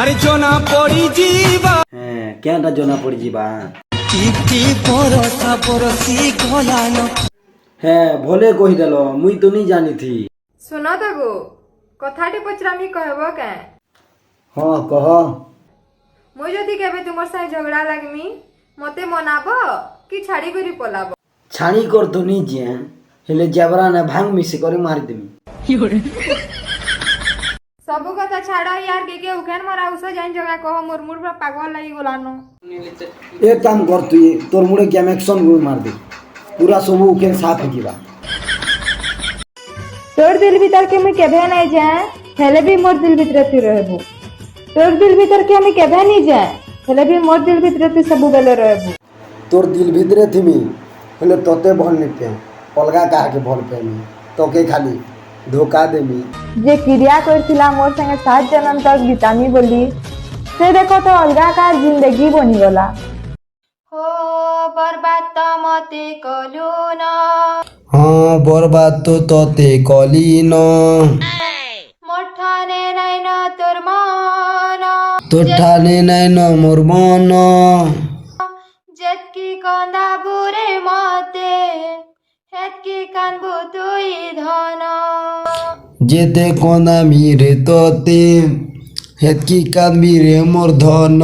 আরে জনা পড়ি ଯିବା হ্যাঁ কেনটা জনা পড়ি ଯିବା টিপটি পরথা পরসি গলান হ্যাঁ ভলে কহিদেল মুই তো নি জানিথি सुन तो गो कथाटी पचरामी कहब क्या হ্যাঁ কহ मुई जदि केबे तुमर साथ झगड़ा लगमी मते मनाब कि छाड़ी करी पलाब ছানি কর তো নি যে হেলে জেবরা না ভাঙ মিশে করে মারি দেমি सब कथा छाड़ यार के उखेन मरा उस जाइन जगह कह मोर मुड़ पर पागल लगी गलानो এক কাম কর তুই তোর মুড়ে গ্যামেকশন গুই মার দে পুরা সবু উকেন সাফ হয়ে যাবা तोर दिल भीतर के मैं केबे नहीं जाए हेले भी मोर दिल भीतर तू रहबो तोर दिल भीतर के मैं केबे नहीं जाए हेले भी मोर दिल भीतर तू सब बेले रहबो তোর দিল ভিতরে থিমি হলে তোতে ভল নিতে অলগা কাহাকে ভল পেমি তোকে খালি ধোকা দেমি जे क्रिया करथिला मोर संगे 7 जन्म तक गीतामी बोली से देखो तो अलगा का जिंदगी बनी गला हो बर्बाद तो मते कलू ना হ্যাঁ বরবাদ তো তোতে কলি ন मोठाने नहीं ना तोर मान তোর ঠানে নাই ন মোর মন जतकी कंदा बुरे मते हेतकी कानबु तुई धन যেতে কনামি রে তোতে হেতকি কামবি রে মোর ধন